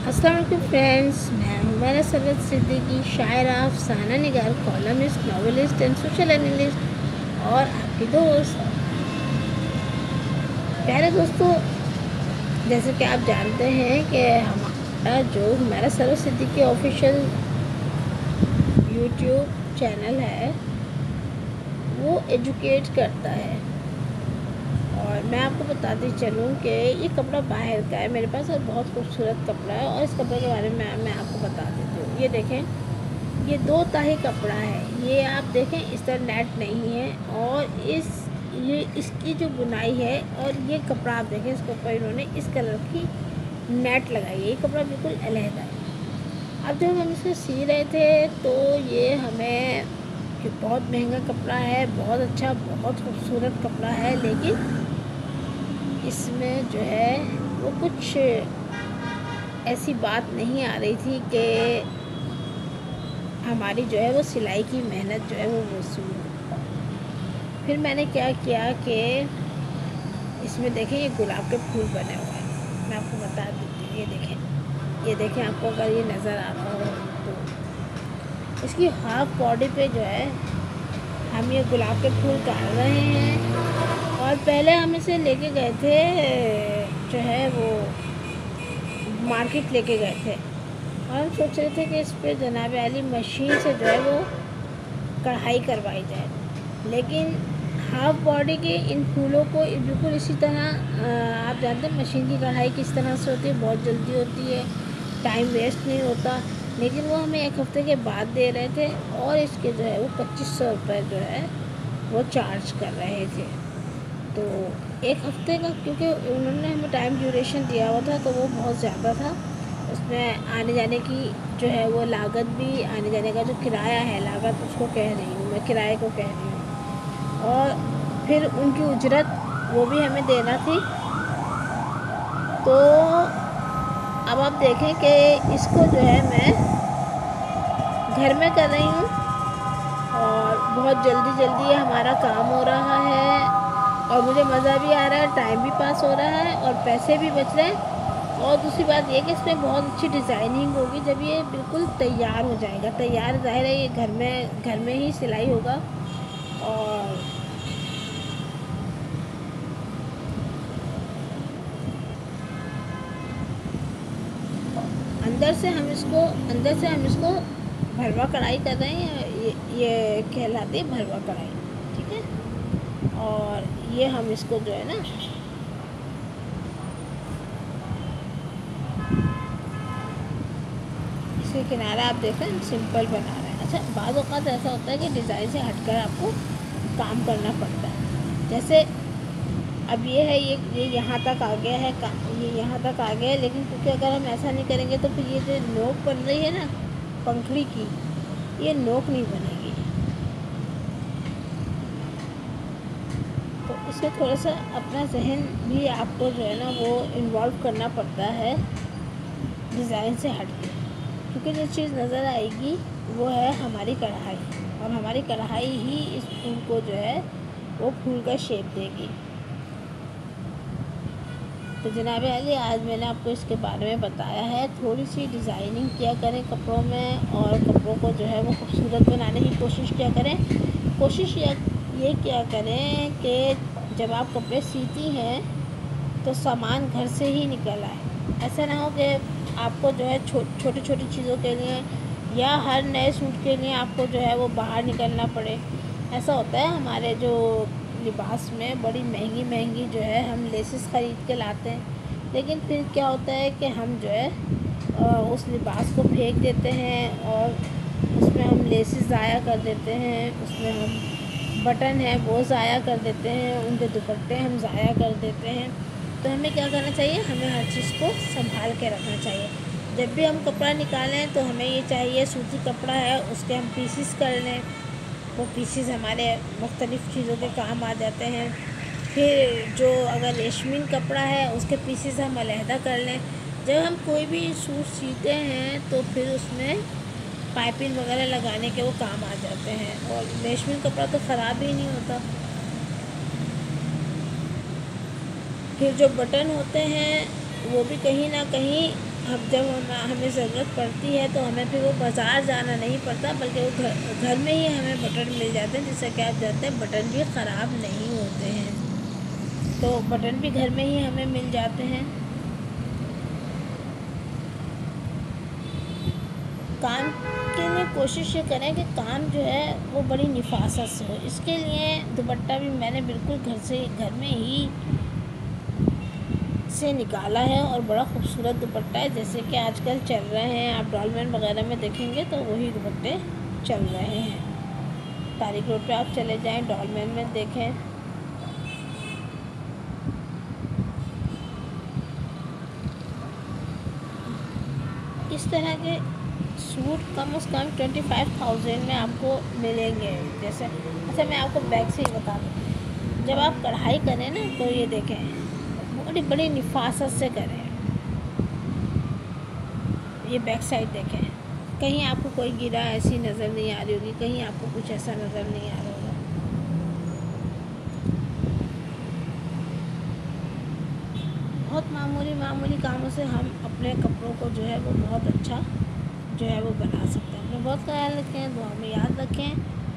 अस्सलाम वालेकुम फ्रेंड्स, मैं हूं मेरा सरवत सिद्दीकी, शायरा, अफसाना निगार, columnist, novelist and social analyst और आपकी दोस्त। प्यारे दोस्तों, जैसे कि आप जानते हैं कि हमारा Sarwat Siddiqui official YouTube channel है, वो एजुकेट करता है। और मैं आपको बताती चलूँ कि ये कपड़ा बाहर का है मेरे पास और बहुत खूबसूरत कपड़ा है, और इस कपड़े के बारे में मैं आपको बता देती हूँ। ये देखें, ये 2 ताही कपड़ा है। ये आप देखें, इस तरह नेट नहीं है, और ये इसकी जो बुनाई है, और ये कपड़ा आप देखें, इसके ऊपर इन्होंने इस कलर की नेट लगाई है। ये कपड़ा बिल्कुल अलहदा है। अब जब हम इसे सी रहे थे तो ये हमें कि बहुत महंगा कपड़ा है, बहुत अच्छा, बहुत खूबसूरत कपड़ा है, लेकिन इसमें जो है वो कुछ ऐसी बात नहीं आ रही थी कि हमारी जो है वो सिलाई की मेहनत जो है वो वसूल हो। फिर मैंने क्या किया कि इसमें देखें, ये गुलाब के फूल बने हुए हैं। मैं आपको बता देती हूँ, ये देखें आपको अगर ये नज़र आता हो तो इसकी हाफ बॉडी पे जो है हम ये गुलाब के फूल डाल रहे हैं। और पहले हम इसे लेके गए थे, जो है वो मार्केट लेके गए थे, और हम सोच रहे थे कि इस पर जनाब वाली मशीन से जो है वो कढ़ाई करवाई जाए। लेकिन हाफ बॉडी के इन फूलों को बिल्कुल इसी तरह, आप जानते हैं मशीन की कढ़ाई किस तरह से होती है, बहुत जल्दी होती है, टाइम वेस्ट नहीं होता। लेकिन वो हमें 1 हफ़्ते के बाद दे रहे थे, और इसके जो है वो 2500 रुपये जो है वो चार्ज कर रहे थे। तो 1 हफ़्ते का, क्योंकि उन्होंने हमें टाइम ड्यूरेशन दिया हुआ था, तो वो बहुत ज़्यादा था। उसमें आने जाने की जो है वो लागत भी, आने जाने का जो किराया है लागत, उसको कह रही हूँ मैं, किराए को कह रही हूँ। और फिर उनकी उजरत वो भी हमें देना थी। तो अब आप देखें कि इसको जो है मैं घर में कर रही हूँ, और बहुत जल्दी जल्दी हमारा काम हो रहा है, और मुझे मज़ा भी आ रहा है, टाइम भी पास हो रहा है, और पैसे भी बच रहे हैं। और दूसरी बात ये कि इसमें बहुत अच्छी डिज़ाइनिंग होगी जब ये बिल्कुल तैयार हो जाएगा। तैयार ज़ाहिर है ये घर में ही सिलाई होगा। और अंदर से हम इसको भरवा कढ़ाई कर रहे हैं। ये कहलाती है भरवा कढ़ाई, ठीक है। और ये हम इसको जो है ना, इसके किनारे आप देख रहे हैं, सिंपल बना रहे हैं। अच्छा, बाज़ औक़ात ऐसा होता है कि डिज़ाइन से हटकर आपको काम करना पड़ता है। जैसे अब ये है, ये यहाँ तक आ गया है, ये यहाँ तक आ गया है, लेकिन क्योंकि अगर हम ऐसा नहीं करेंगे तो फिर ये जो नोक बन रही है ना पंखड़ी की, ये नोक नहीं बनेगी। तो इसमें थोड़ा सा अपना जहन भी आपको जो है ना वो इन्वॉल्व करना पड़ता है डिज़ाइन से हट के, क्योंकि जो चीज़ नज़र आएगी वो है हमारी कढ़ाई, और हमारी कढ़ाई ही इस फूल को जो है वो फूल का शेप देगी। तो जनाब अली, आज मैंने आपको इसके बारे में बताया है। थोड़ी सी डिज़ाइनिंग किया करें कपड़ों में, और कपड़ों को जो है वो खूबसूरत बनाने की कोशिश किया करें। कोशिश ये किया करें कि जब आप कपड़े सीती हैं तो सामान घर से ही निकल आए। ऐसा ना हो कि आपको जो है छोटी छोटी चीज़ों के लिए या हर नए सूट के लिए आपको जो है वो बाहर निकलना पड़े। ऐसा होता है हमारे जो लिबास में, बड़ी महंगी महंगी जो है हम लेसेस ख़रीद के लाते हैं, लेकिन फिर क्या होता है कि हम जो है उस लिबास को फेंक देते हैं, और उसमें हम लेसेस ज़ाया कर देते हैं, उसमें हम बटन है वो ज़ाया कर देते हैं, उनके दुपट्टे हम ज़ाया कर देते हैं। तो हमें क्या करना चाहिए, हमें हर चीज़ को संभाल के रखना चाहिए। जब भी हम कपड़ा निकालें तो हमें ये चाहिए, सूती कपड़ा है उसके हम पीसीस कर लें, वो पीसीस हमारे मुख्तलिफ़ चीज़ों के काम आ जाते हैं। फिर जो अगर रेशमी कपड़ा है उसके पीसीस हम अलहदा कर लें। जब हम कोई भी सूट सीते हैं तो फिर उसमें पाइपिंग वगैरह लगाने के वो काम आ जाते हैं, और रेशमी कपड़ा तो ख़राब ही नहीं होता। फिर जो बटन होते हैं वो भी कहीं ना कहीं अब जब हमें ज़रूरत पड़ती है तो हमें फिर वो बाज़ार जाना नहीं पड़ता, बल्कि वो घर में ही हमें बटन मिल जाते हैं। जैसे कि आप जानते हैं बटन भी ख़राब नहीं होते हैं, तो बटन भी घर में ही हमें मिल जाते हैं। काम के लिए कोशिश ये करें कि काम जो है वो बड़ी निफासत से हो। इसके लिए दुपट्टा भी मैंने बिल्कुल घर में ही से निकाला है और बड़ा खूबसूरत दुपट्टा है। जैसे कि आजकल चल रहे हैं, आप डॉलमेन वगैरह में देखेंगे तो वही दुपट्टे चल रहे हैं। तारिक रोड पे आप चले जाएं, डॉलमेन में देखें, इस तरह के सूट कम से कम 25,000 में आपको मिलेंगे। जैसे अच्छा मैं आपको बैक से ही बता दूँ, जब आप कढ़ाई करें ना तो ये देखें बड़ी बड़ी निफासत से करें। ये बैक साइड देखें, कहीं आपको कोई गिरा ऐसी नज़र नहीं आ रही होगी, कहीं आपको कुछ ऐसा नज़र नहीं आ रहा होगा। बहुत मामूली कामों से हम अपने कपड़ों को जो है वो बहुत अच्छा जो है वो बना सकते हैं। अपना बहुत ख्याल रखें, दुआ में याद रखें।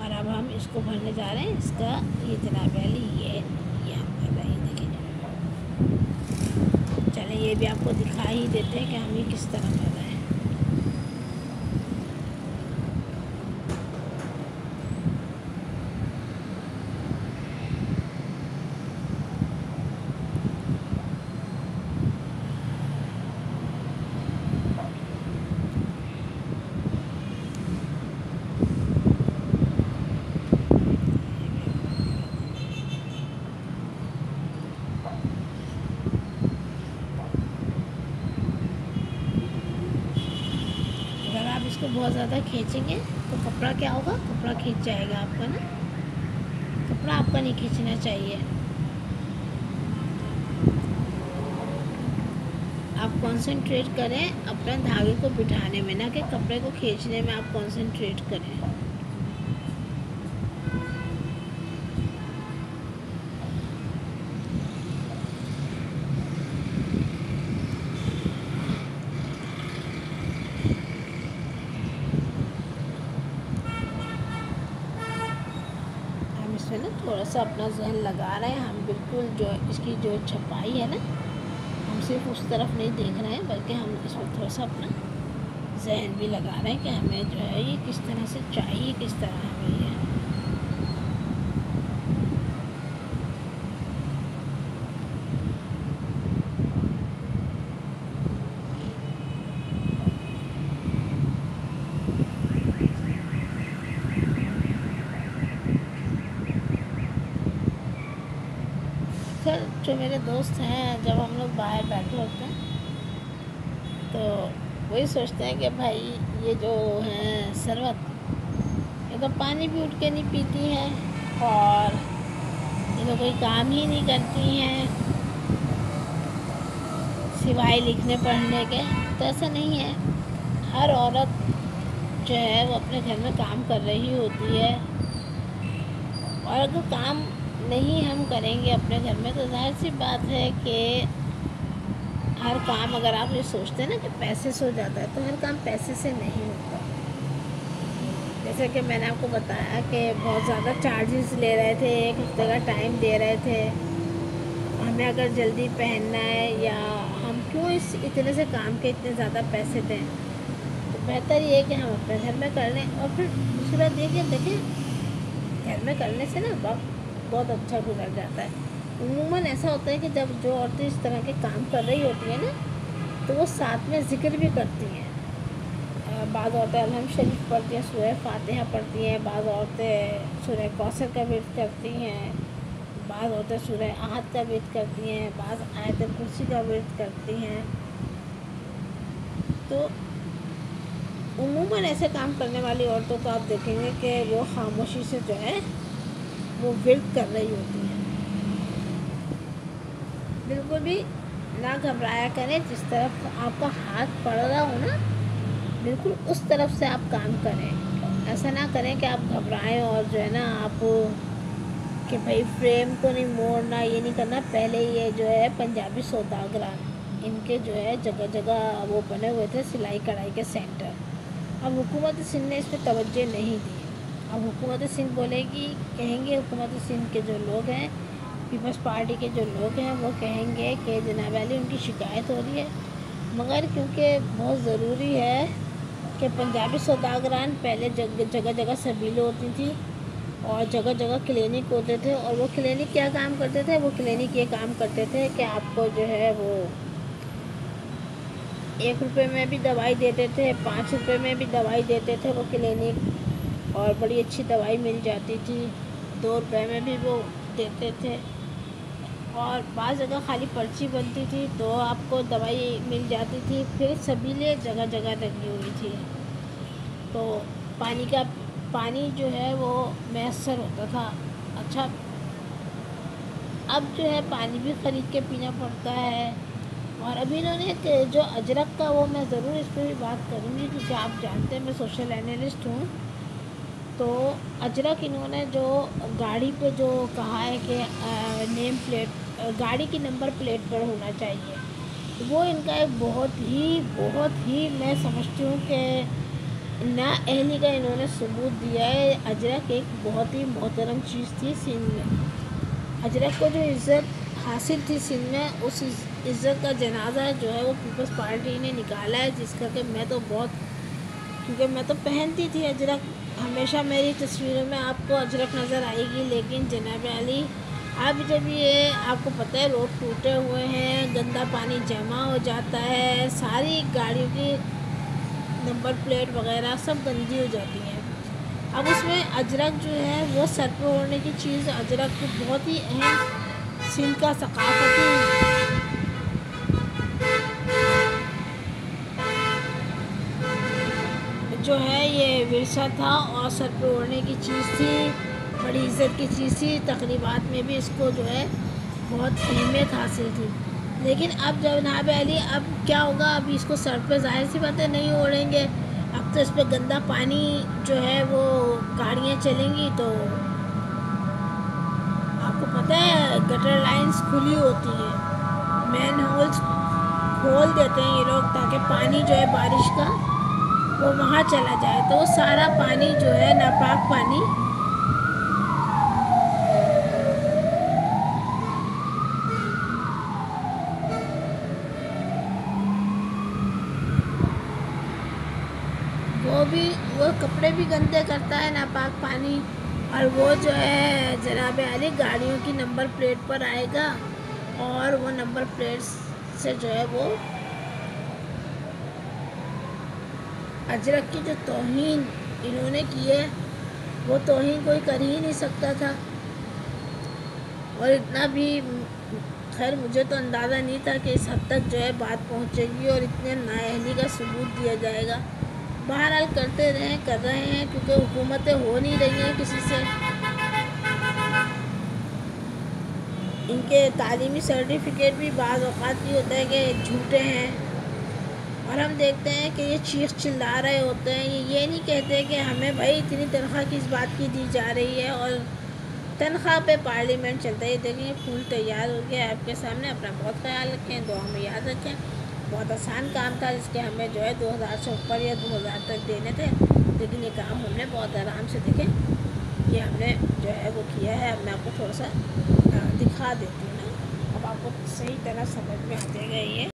और अब हम इसको भरने जा रहे हैं। इसका ये जनाब वाली ये हम कर रहे हैं, देखें। चलें ये भी आपको दिखा ही देते हैं कि हम ये किस तरह कर रहे हैं। इसको बहुत ज़्यादा खींचेंगे तो कपड़ा क्या होगा, कपड़ा खींच जाएगा आपका ना। कपड़ा आपका नहीं खींचना चाहिए। आप कंसंट्रेट करें अपने धागे को बिठाने में, ना कि कपड़े को खींचने में आप कंसंट्रेट करें। ना थोड़ा सा अपना जहन लगा रहे हैं हम, बिल्कुल जो इसकी जो छपाई है ना, हम सिर्फ उस तरफ नहीं देख रहे हैं, बल्कि हम इसमें थोड़ा सा अपना जहन भी लगा रहे हैं कि हमें जो है ये किस तरह से चाहिए, किस तरह हमें ये सर। जो मेरे दोस्त हैं, जब हम लोग बाहर बैठे होते हैं तो वही सोचते हैं कि भाई ये जो है शरबत, ये तो पानी भी उठ के नहीं पीती है और ये तो कोई काम ही नहीं करती हैं सिवाय लिखने पढ़ने के। तो ऐसा नहीं है, हर औरत जो है वो अपने घर में काम कर रही होती है। और अगर काम नहीं हम करेंगे अपने घर में तो जाहिर सी बात है कि हर काम, अगर आप ये सोचते हैं ना कि पैसे से हो जाता है, तो हर काम पैसे से नहीं होता। जैसे कि मैंने आपको बताया कि बहुत ज़्यादा चार्जेस ले रहे थे, 1 हफ्ते का टाइम दे रहे थे। हमें अगर जल्दी पहनना है या हम क्यों इतने से काम के इतने ज़्यादा पैसे दें, तो बेहतर ये है कि हम अपने घर में कर लें। और फिर दूसरी बात ये कि देखें, घर में करने से ना वक्त बहुत अच्छा गुजर जाता है। उम्मूमन ऐसा होता है कि जब जो औरतें इस तरह के काम कर रही होती हैं ना, तो वो साथ में ज़िक्र भी करती हैं। बाज़ औरतें अलहम शरीफ पढ़ती हैं, सूरह फातिहा पढ़ती हैं, बाज़ औरतें सूरह कौसर का विर्द करती हैं, बाज़ औरतें सूरह आहद का विर्द करती हैं, बाज़ आयतुल कुर्सी का विर्द करती हैं। तो उम्मूमन ऐसे काम करने वाली औरतों को आप देखेंगे कि वो खामोशी से जो है वो विर्द कर रही होती हैं। बिल्कुल भी ना घबराया करें, जिस तरफ आपका हाथ पड़ रहा हो ना, बिल्कुल उस तरफ से आप काम करें। ऐसा ना करें कि आप घबराएं और जो है ना आप कि भाई फ्रेम को नहीं मोड़ना, ये नहीं करना। पहले ये जो है पंजाबी सौदागरान इनके जो है जगह जगह वो बने हुए थे सिलाई कढ़ाई के सेंटर। अब हुकूमत सिंध ने इस पर तवज्जो नहीं दी। अब हुकूमत सिंध बोलेगी, कहेंगे हुकूमत सिंध के जो लोग हैं, पीपल्स पार्टी के जो लोग हैं, वो कहेंगे कि जनाब अली उनकी शिकायत हो रही है। मगर क्योंकि बहुत ज़रूरी है कि पंजाबी सौदागरान पहले जगह जगह सबीलें होती थी और जगह जगह क्लिनिक होते थे, और वो क्लिनिक क्या काम करते थे, वो क्लिनिक ये काम करते थे कि आपको जो है वो 1 रुपये में भी दवाई देते थे, 5 रुपये में भी दवाई देते थे वो क्लिनिक, और बड़ी अच्छी दवाई मिल जाती थी। 2 रुपये में भी वो देते थे, और बाज़ जगह खाली पर्ची बनती थी तो आपको दवाई मिल जाती थी। फिर सबीले जगह जगह लगी हुई थी, तो पानी जो है वो मैसर होता था। अच्छा, अब जो है पानी भी ख़रीद के पीना पड़ता है। और अभी इन्होंने जो अजरक का, वो मैं ज़रूर इस पर भी बात करूँगी, क्योंकि आप जानते हैं मैं सोशल एनालिस्ट हूँ। तो अजरक इन्होंने जो गाड़ी पे जो कहा है कि नेम प्लेट गाड़ी की नंबर प्लेट पर होना चाहिए, वो इनका एक बहुत ही मैं समझती हूँ कि ना अहली का इन्होंने सबूत दिया है। अजरक एक बहुत ही मोहतरम चीज़ थी सिंध में। अजरक को जो इज़्ज़त हासिल थी सिंध में, उस इज़्ज़त का जनाजा जो है वो पीपल्स पार्टी ने निकाला है, जिसका कि मैं तो बहुत, क्योंकि मैं तो पहनती थी अजरक, हमेशा मेरी तस्वीरों में आपको अजरक नज़र आएगी। लेकिन जनाब अली अब जब ये आपको पता है रोड टूटे हुए हैं, गंदा पानी जमा हो जाता है, सारी गाड़ियों की नंबर प्लेट वगैरह सब गंदी हो जाती हैं। अब उसमें अजरक जो है वो सर पे ओढ़ने की चीज़, अजरक बहुत ही अहम सिंध का सकाफती जो है ये विरसा था, और सर पे ओढ़ने की चीज़ थी, बड़ी इज़्ज़त की चीज़ थी। तकरीबात में भी इसको जो है बहुत अहमियत हासिल थी। लेकिन अब जनाब अली अब क्या होगा, अब इसको सर पे ज़ाहिर सी बात है नहीं ओढ़ेंगे। अब तो इस पर गंदा पानी जो है वो गाड़ियाँ चलेंगी, तो आपको पता है गटर लाइंस खुली होती है, मैन होल्स खोल देते हैं ये लोग, ताकि पानी जो है बारिश का वो वहाँ चला जाए। तो वो सारा पानी जो है नापाक पानी वो कपड़े भी गंदे करता है नापाक पानी, और वो जो है जनाब अली गाड़ियों की नंबर प्लेट पर आएगा, और वो नंबर प्लेट से जो है वो अजरक की जो तौहीन इन्होंने की है, वो तौहीन कोई कर ही नहीं सकता था। और इतना भी खैर मुझे तो अंदाज़ा नहीं था कि इस हद तक जो है बात पहुंचेगी और इतने नाअहली का सबूत दिया जाएगा। बहरहाल कर रहे हैं, क्योंकि हुकूमतें हो नहीं रही हैं किसी से। इनके तालीमी सर्टिफिकेट भी बाज़ औक़ात ये होता है कि झूठे हैं, और हम देखते हैं कि ये चीख चिल्ला रहे होते हैं। ये नहीं कहते कि हमें भाई इतनी तनख्वाह किस बात की दी जा रही है, और तनख्वाह पे पार्लियामेंट चलता है। देखिए फूल तैयार हो गया है आपके सामने। अपना बहुत ख्याल रखें, दुआ में याद रखें। बहुत आसान काम था, जिसके हमें जो है 2000 से ऊपर या 2000 तक देने थे, लेकिन ये काम हमने बहुत आराम से देखें ये हमने जो है वो किया है। अब मैं आपको थोड़ा सा दिखा देती हूँ ना, अब आपको सही तरह समझ में आ जाएगा ये।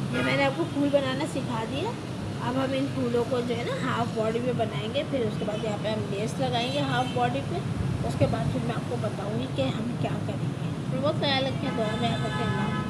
ये मैंने आपको फूल बनाना सिखा दिया। अब हम इन फूलों को जो है ना हाफ बॉडी पे बनाएंगे, फिर उसके बाद यहाँ पे हम लेस लगाएंगे हाफ बॉडी पे। उसके बाद फिर मैं आपको बताऊँगी कि हम क्या करेंगे। फिर बहुत ख्याल रखें, दुआ में याद रखें।